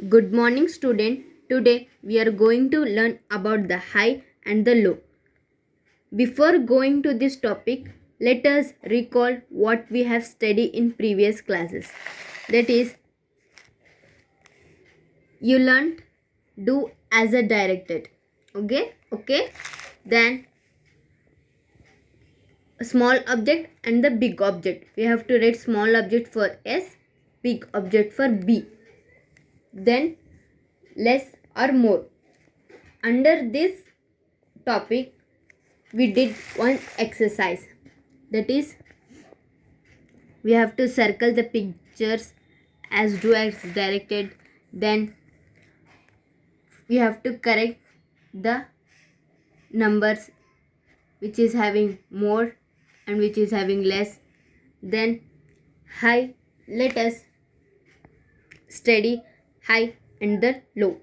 Good morning, student. Today we are going to learn about the high and the low. Before going to this topic, let us recall what we have studied in previous classes. That is, you learned do as a directed. Okay. Then small object and the big object. We have to write small object for S, big object for B. Then less or more. Under this topic, we did one exercise, that is, we have to circle the pictures as do as directed. Then we have to correct the numbers which is having more and which is having less. Then high, let us study high and the low.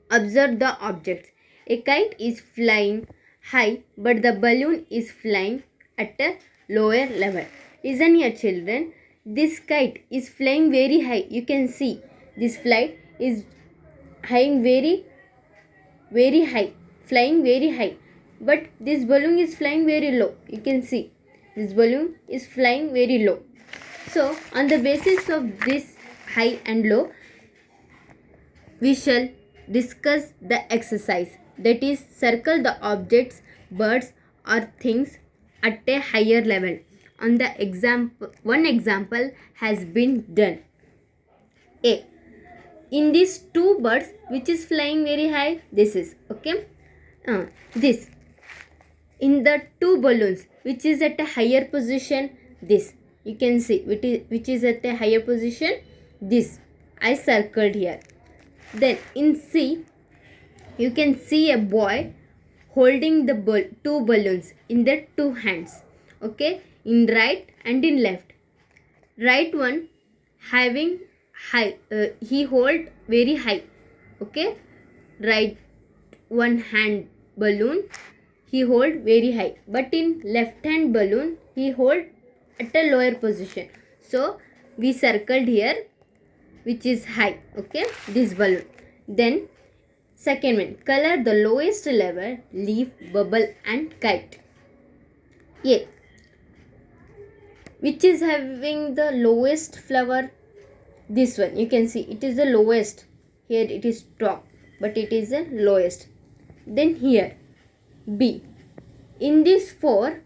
Observe the objects. A kite is flying high, but the balloon is flying at a lower level. Listen here, children. This kite is flying very high. You can see this flight is flying very high, but this balloon is flying very low. You can see this balloon is flying very low. So on the basis of this high and low, we shall discuss the exercise, that is, circle the objects, birds or things at a higher level. On the one example has been done. A. In these two birds, which is flying very high? This is okay. This. In the two balloons, which is at a higher position? This. You can see which is at a higher position. This I circled here. Then in C, you can see a boy holding the two balloons in the two hands. Okay, in right and in left. Right one having high, he hold very high. Okay, right one hand balloon he hold very high, but in left hand balloon he hold at a lower position. So we circled here which is high. Okay, this balloon. Then second one, color the lowest level, leaf, bubble and kite. A. Which is having the lowest flower? This one. You can see it is the lowest. Here it is top, but it is the lowest. Then here B. In these four,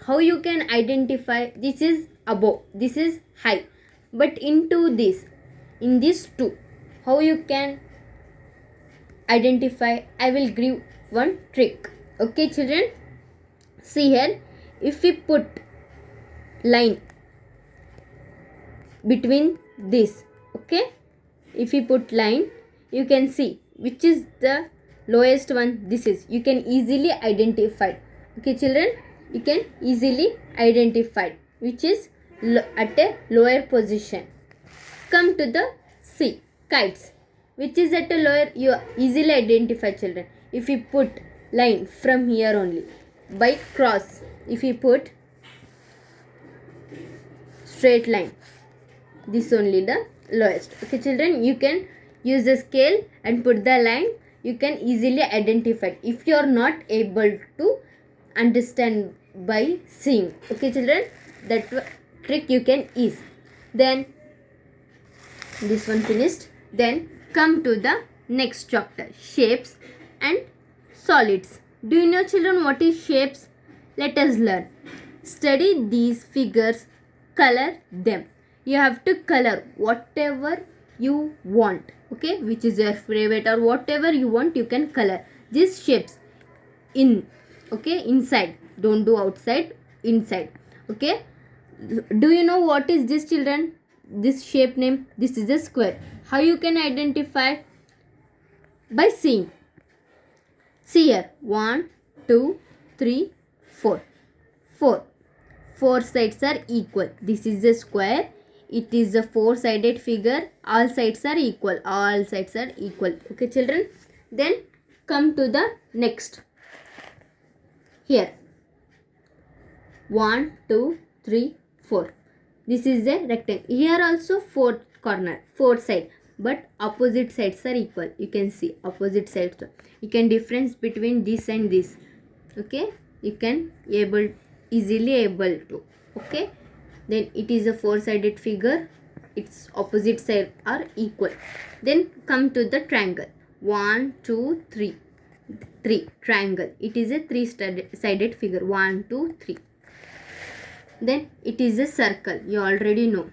how you can identify? This is above, this is high, but into this, in these two, how you can identify? I will give one trick. Okay, children, see here. If we put line between this, okay, if we put line, you can see which is the lowest one. This is, you can easily identify. Okay, children, you can easily identify which is at a lower position. Come to the C, kites. Which is at a lower, you easily identify, children. If we put line from here only, by cross, if we put straight line, this only the lowest. Okay, children, you can use the scale and put the line. You can easily identify if you are not able to understand by seeing. Okay, children, that trick you can use. Then this one finished. Then come to the next chapter, shapes and solids. Do you know, children, what is shapes? Let us learn. Study these figures, color them. You have to color whatever you want. Okay, which is your favorite or whatever you want, you can color these shapes in. Okay, inside, don't do outside, inside. Okay, do you know what is this, children? This shape name, this is a square. How you can identify? By seeing. See here, 1 2 3 4. 4 sides are equal. This is a square. It is a four-sided figure. All sides are equal. Okay, children. Then come to the next. Here, 1 2 3 4. This is a rectangle. Here also four corner, four side. but opposite sides are equal. You can see opposite sides. You can difference between this and this. Okay, you can easily able to. Okay, then it is a four-sided figure. Its opposite sides are equal. Then come to the triangle. 1 2 3 3 triangle. It is a three-sided figure. 1 2 3. Then it is a circle. You already know.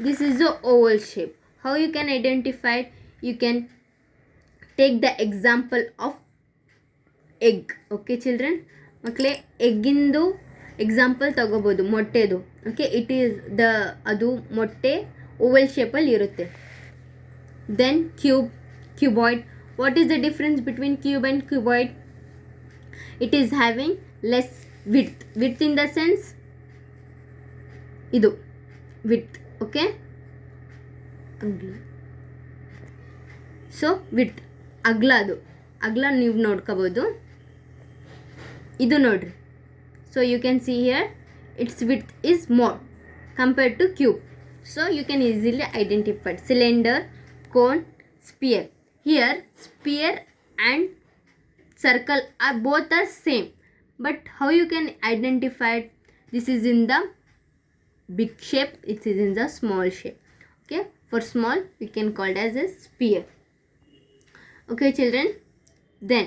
This is a oval shape. How you can identify it? You can take the example of egg. Okay children, ಮಕ್ಕಳೇ ಎಗ್ಗಿಂದು example ತಗೋಬೋದು, ಮೊಟ್ಟೆದು. Okay, it is the ಅದು ಮೊಟ್ಟೆ oval ಶೇಪಲ್ಲಿ ಇರುತ್ತೆ. Then cuboid. What is the difference between cube and cuboid? It is having less width in the sense ಇದು width. Okay, so width ಅಗ್ಲ ನೀವು ನೋಡ್ಕೋಬೋದು. ಇದು ನೋಡ್ರಿ. So you can see here its width is more compared to cube. So you can easily identify cylinder, cone, sphere. Here sphere and circle are both are same, but how you can identify it? This is in the big shape, it is in the small shape. Okay, for small we can call it as a sphere. Okay children, then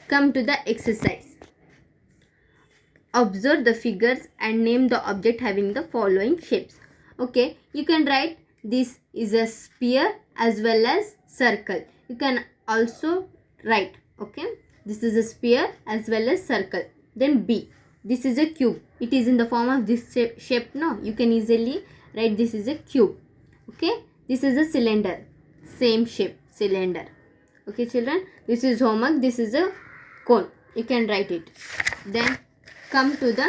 come to the exercise. Observe the figures and name the object having the following shapes. Okay, you can write this is a sphere as well as circle. You can also write, okay, this is a sphere as well as circle. Then B, this is a cube. It is in the form of this shape. No, you can easily write this is a cube. Okay, this is a cylinder, same shape, cylinder. Okay children, this is homework. This is a cone. You can write it. Then come to the